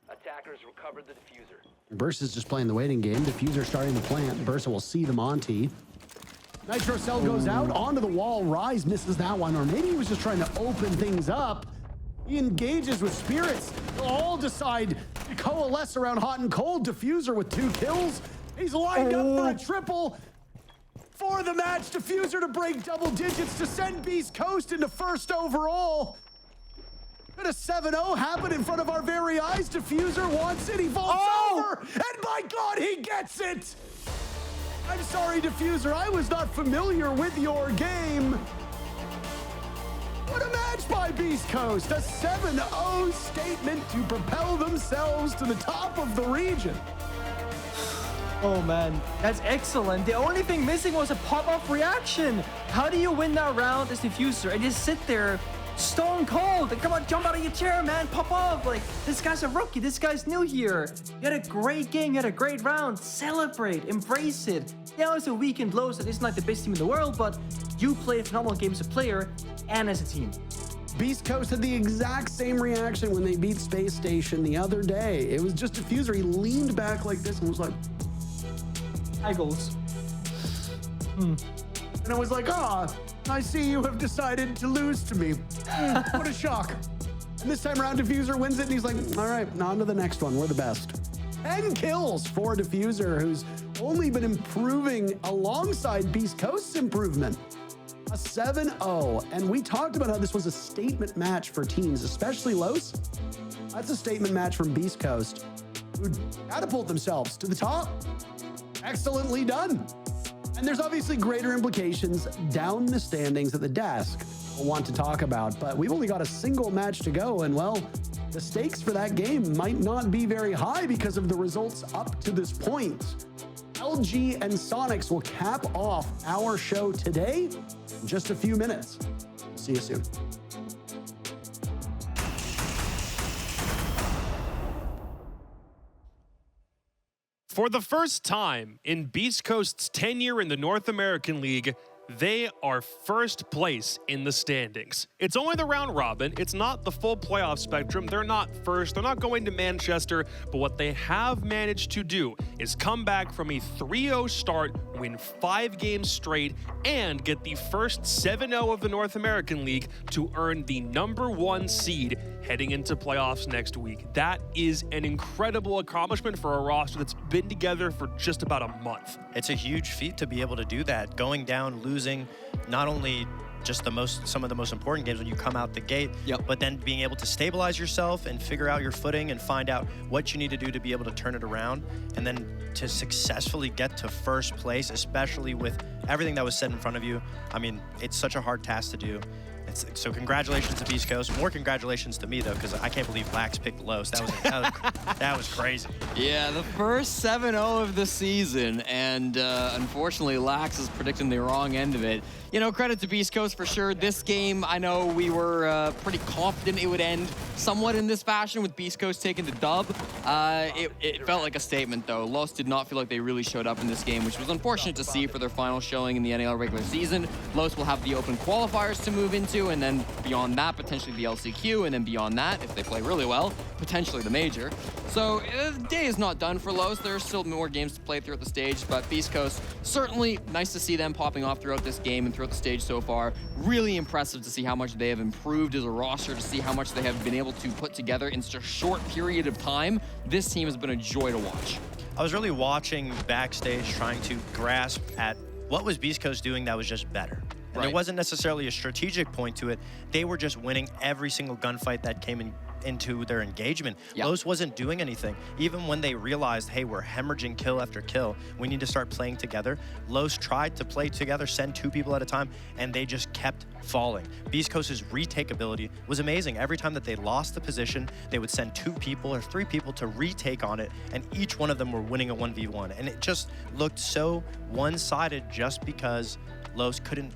Attackers recovered the diffuser. Burst is just playing the waiting game. Diffuser starting to plant. Burst will see the Monty. Nitro Cell goes out onto the wall. Rise misses that one, or maybe he was just trying to open things up. He engages with spirits. They'll all decide to coalesce around hot and cold. Diffuser with 2 kills. He's lined up for a triple for the match. Diffuser to break double digits to send Beast Coast into first overall. Could a 7-0 happen in front of our very eyes? Diffuser wants it. He vaults over. And by God, he gets it. I'm sorry, Diffuser. I was not familiar with your game. What a match by Beast Coast. A 7-0 statement to propel themselves to the top of the region. Oh man, that's excellent. The only thing missing was a pop-off reaction. How do you win that round as Diffuser and just sit there stone cold? Come on, jump out of your chair, man. Pop off. Like, this guy's a rookie. This guy's new here. You had a great game. You had a great round. Celebrate. Embrace it. Yeah, it's a weekend low, so it's not the best team in the world, but you played a phenomenal game as a player and as a team. Beast Coast had the exact same reaction when they beat Space Station the other day. It was just Diffuser. He leaned back like this and was like, Eagles. and I was like, I see you have decided to lose to me. What a shock. And this time around, Diffuser wins it, and he's like, all right, on to the next one. We're the best. 10 kills for Diffuser, who's only been improving alongside Beast Coast's improvement. A 7-0. And we talked about how this was a statement match for teams, especially Los. That's a statement match from Beast Coast, who catapult themselves to the top. Excellently done. And there's obviously greater implications down the standings at the desk we'll want to talk about, but we've only got a single match to go, and well, the stakes for that game might not be very high because of the results up to this point. LG and Sonics will cap off our show today in just a few minutes. See you soon. For the first time in Beast Coast's tenure in the North American League, they are first place in the standings. It's only the round robin. It's not the full playoff spectrum. They're not first. They're not going to Manchester. But what they have managed to do is come back from a 3-0 start, win 5 games straight, and get the first 7-0 of the North American League to earn the #1 seed heading into playoffs next week. That is an incredible accomplishment for a roster that's been together for just about a month. It's a huge feat to be able to do that, going down, losing not only just some of the most important games when you come out the gate, but then being able to stabilize yourself and figure out your footing and find out what you need to do to be able to turn it around, and then to successfully get to first place, especially with everything that was said in front of you. I mean, it's such a hard task to do. So congratulations to Beast Coast. More congratulations to me, though, because I can't believe Lax picked Los. That was crazy. Yeah, the first 7-0 of the season, and unfortunately, Lax is predicting the wrong end of it. You know, credit to Beast Coast for sure. This game, I know we were pretty confident it would end somewhat in this fashion with Beast Coast taking the dub. It felt like a statement, though. Los did not feel like they really showed up in this game, which was unfortunate to see for their final showing in the NAL regular season. Los will have the open qualifiers to move into, and then beyond that, potentially the LCQ, and then beyond that, if they play really well, potentially the major. So the day is not done for Los. There are still more games to play throughout the stage, but Beast Coast, certainly nice to see them popping off throughout this game and throughout the stage so far. Really impressive to see how much they have improved as a roster, to see how much they have been able to put together in such a short period of time. This team has been a joy to watch. I was really watching backstage, trying to grasp at what was Beast Coast doing that was just better. And there wasn't necessarily a strategic point to it. They were just winning every single gunfight that came into their engagement. Los wasn't doing anything. Even when they realized, hey, we're hemorrhaging kill after kill, we need to start playing together. Los tried to play together, send 2 people at a time, and they just kept falling. Beast Coast's retake ability was amazing. Every time that they lost the position, they would send 2 people or 3 people to retake on it, and each one of them were winning a 1v1. And it just looked so one-sided just because Los couldn't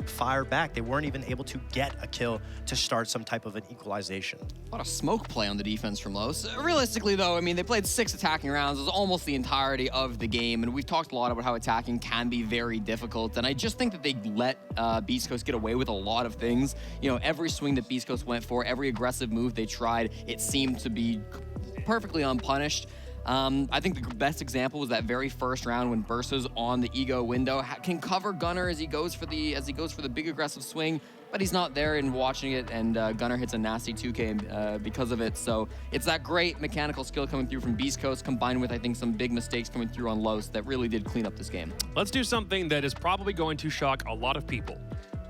fire back. They weren't even able to get a kill to start some type of an equalization. A lot of smoke play on the defense from Los. Realistically, though, I mean, they played 6 attacking rounds. It was almost the entirety of the game, and we've talked a lot about how attacking can be very difficult, and I just think that they let Beast Coast get away with a lot of things. You know, every swing that Beast Coast went for, every aggressive move they tried, it seemed to be perfectly unpunished. I think the best example was that very first round when Bursa's on the ego window, can cover Gunnar as he goes for the big aggressive swing, but he's not there and watching it, and Gunnar hits a nasty 2K because of it. So it's that great mechanical skill coming through from Beast Coast, combined with, I think, some big mistakes coming through on Los that really did clean up this game. Let's do something that is probably going to shock a lot of people.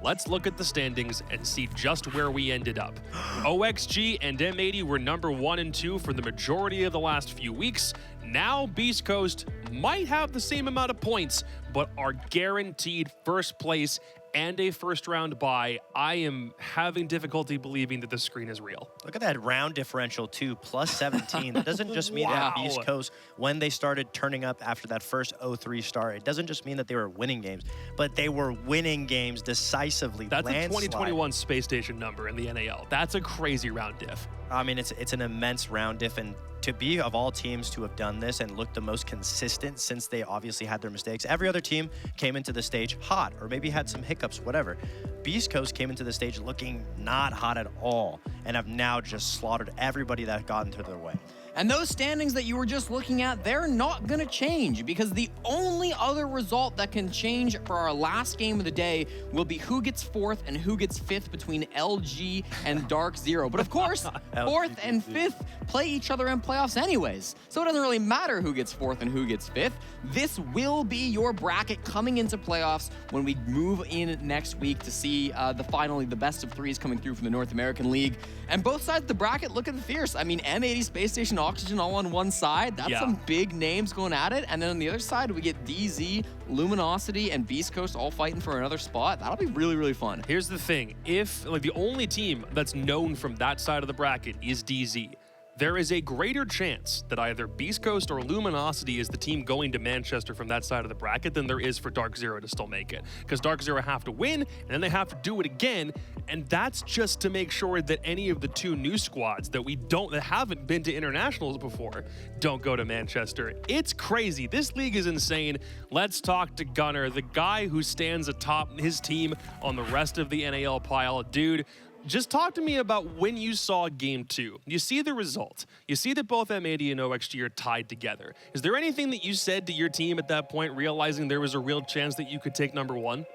Let's look at the standings and see just where we ended up. OXG and M80 were number 1 and 2 for the majority of the last few weeks. Now Beast Coast might have the same amount of points, but are guaranteed first place and a first round bye. I am having difficulty believing that the screen is real. Look at that round differential too, plus 17. That doesn't just mean that Beast Coast, when they started turning up after that first 0-3 start, it doesn't just mean that they were winning games, but they were winning games decisively. That's a 2021 space station number in the NAL. That's a crazy round diff. I mean, it's an immense round diff, and to be of all teams to have done this and looked the most consistent since they obviously had their mistakes. Every other team came into the stage hot or maybe had some hiccups, whatever. Beast Coast came into the stage looking not hot at all and have now just slaughtered everybody that got into their way. And those standings that you were just looking at, they're not going to change, because the only other result that can change for our last game of the day will be who gets 4th and who gets 5th between LG and Dark Zero. But of course, 4th and 5th play each other in playoffs anyways, so it doesn't really matter who gets 4th and who gets 5th. This will be your bracket coming into playoffs when we move in next week to see finally the best of 3s coming through from the North American League. And both sides of the bracket looking fierce. I mean, M80 Space Station Oxygen all on one side. That's some big names going at it. And then on the other side, we get DZ, Luminosity, and Beast Coast all fighting for another spot. That'll be really, really fun. Here's the thing. If the only team that's known from that side of the bracket is DZ, there is a greater chance that either Beast Coast or Luminosity is the team going to Manchester from that side of the bracket than there is for Dark Zero to still make it. Because Dark Zero have to win, and then they have to do it again, and that's just to make sure that any of the 2 new squads that haven't been to internationals before don't go to Manchester. It's crazy. This league is insane. Let's talk to Gunnar, the guy who stands atop his team on the rest of the NAL pile. Dude, just talk to me about when you saw Game 2. You see the result. You see that both M80 and OXG are tied together. Is there anything that you said to your team at that point, realizing there was a real chance that you could take number 1?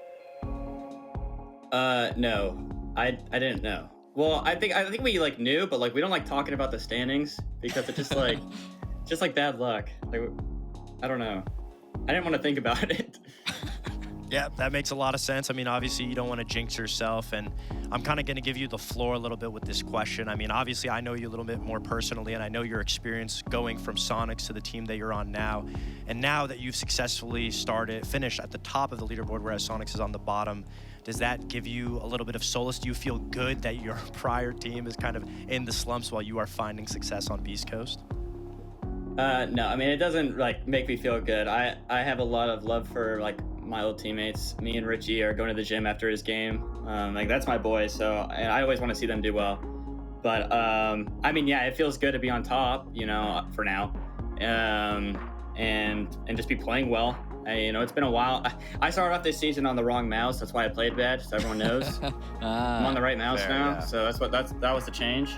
No. I didn't know. Well, I think we knew, but we don't like talking about the standings because it's just bad luck. I don't know. I didn't want to think about it. Yeah, that makes a lot of sense. I mean, obviously, you don't want to jinx yourself, and I'm kind of going to give you the floor a little bit with this question. I mean, obviously, I know you a little bit more personally, and I know your experience going from Sonics to the team that you're on now. And now that you've successfully finished at the top of the leaderboard, whereas Sonics is on the bottom, does that give you a little bit of solace? Do you feel good that your prior team is kind of in the slumps while you are finding success on Beast Coast? No, I mean, it doesn't make me feel good. I have a lot of love for my old teammates. Me and Richie are going to the gym after his game. That's my boy, so and I always want to see them do well. But I mean, yeah, it feels good to be on top, for now, and just be playing well. It's been a while. I started off this season on the wrong mouse. That's why I played bad, so everyone knows. I'm on the right mouse now, yeah. So that was the change.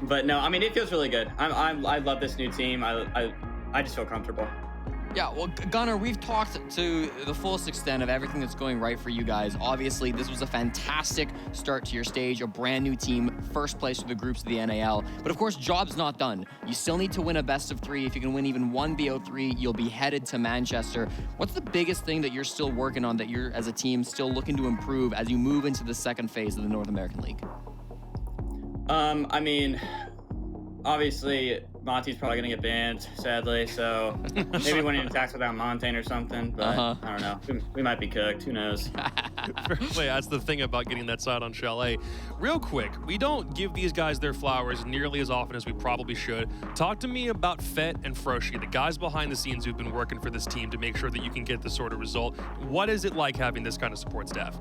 But no, I mean, it feels really good. I love this new team. I just feel comfortable. Yeah, well, Gunnar, we've talked to the fullest extent of everything that's going right for you guys. Obviously, this was a fantastic start to your stage, a brand new team, first place for the groups of the NAL. But of course, job's not done. You still need to win a best of 3. If you can win even one BO3, you'll be headed to Manchester. What's the biggest thing that you're still working on, that you're, as a team, still looking to improve as you move into the second phase of the North American League? I mean, obviously, Monty's probably going to get banned, sadly, so maybe winning attacks without Montaigne or something, but I don't know. We might be cooked. Who knows? Wait, that's the thing about getting that side on Chalet. Real quick, we don't give these guys their flowers nearly as often as we probably should. Talk to me about Fett and Froshi, the guys behind the scenes who've been working for this team to make sure that you can get this sort of result. What is it like having this kind of support staff?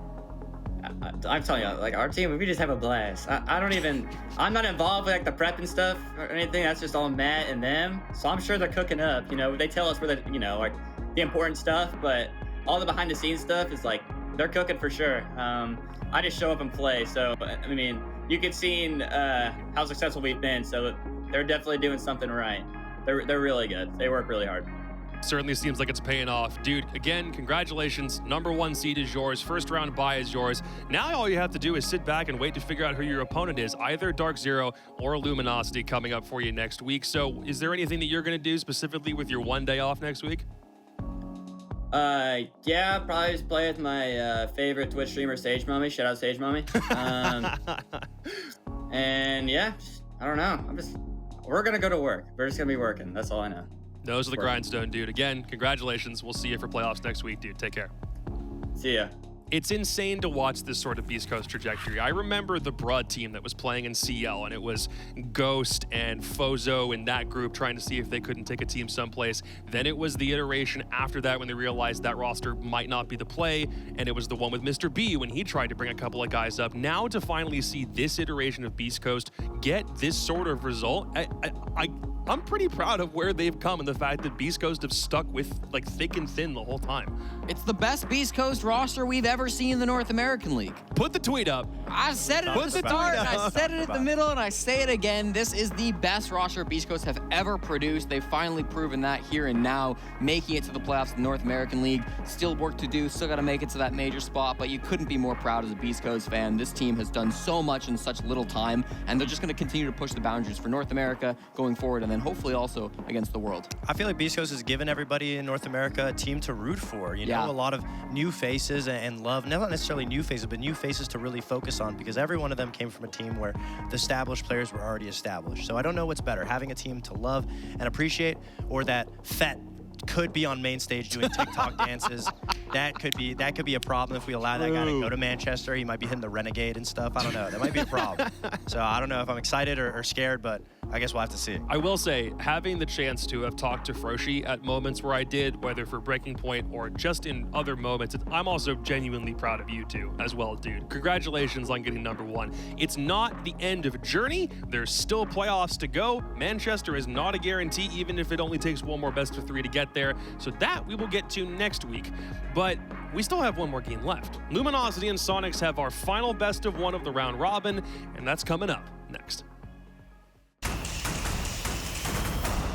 I'm telling you, our team, we just have a blast. I'm not involved with the prep and stuff or anything. That's just all Matt and them. So I'm sure they're cooking up. They tell us where the important stuff, but all the behind the scenes stuff is they're cooking for sure. I just show up and play. So I mean, you could see how successful we've been. So they're definitely doing something right. They're really good. They work really hard. Certainly seems like it's paying off. Dude, again, congratulations. #1 seed is yours. First round bye is yours. Now all you have to do is sit back and wait to figure out who your opponent is, either Dark Zero or Luminosity coming up for you next week. So is there anything that you're going to do specifically with your 1 day off next week? Yeah, probably just play with my favorite Twitch streamer, Sage Mommy. Shout out Sage Mommy. And yeah, I don't know. We're gonna go to work. We're just gonna be working. That's all I know. Those are the grindstone, dude. Again, congratulations. We'll see you for playoffs next week, dude. Take care. See ya. It's insane to watch this sort of Beast Coast trajectory. I remember the Broad team that was playing in CL, and it was Ghost and Fozo in that group trying to see if they couldn't take a team someplace. Then it was the iteration after that when they realized that roster might not be the play, and it was the one with Mr. B when he tried to bring a couple of guys up. Now to finally see this iteration of Beast Coast get this sort of result, I'm pretty proud of where they've come and the fact that Beast Coast have stuck with like thick and thin the whole time. It's the best Beast Coast roster we've ever seen in the North American League. Put the tweet up. I said it at the start, and I said it at the middle, and I say it again. This is the best roster Beast Coast have ever produced. They've finally proven that here and now, making it to the playoffs of the North American League. Still work to do, still got to make it to that major spot, but you couldn't be more proud as a Beast Coast fan. This team has done so much in such little time, and they're just going to continue to push the boundaries for North America going forward, and then hopefully also against the world. I feel like Beast Coast has given everybody in North America a team to root for. You know, a lot of new faces and love, not necessarily new faces, but new faces to really focus on, because every one of them came from a team where the established players were already established. So I don't know what's better, having a team to love and appreciate, or that Fett could be on main stage doing TikTok dances. That could be a problem if we allow that guy to go to Manchester. He might be hitting the Renegade and stuff. I don't know. That might be a problem. So I don't know if I'm excited or scared, but I guess we'll have to see. I will say, having the chance to have talked to Froshi at moments where I did, whether for Breaking Point or just in other moments, I'm also genuinely proud of you two as well, dude. Congratulations on getting #1. It's not the end of a journey. There's still playoffs to go. Manchester is not a guarantee, even if it only takes one more best of 3 to get there. So that we will get to next week. But we still have one more game left. Luminosity and Sonics have our final best of 1 of the round robin, and that's coming up next.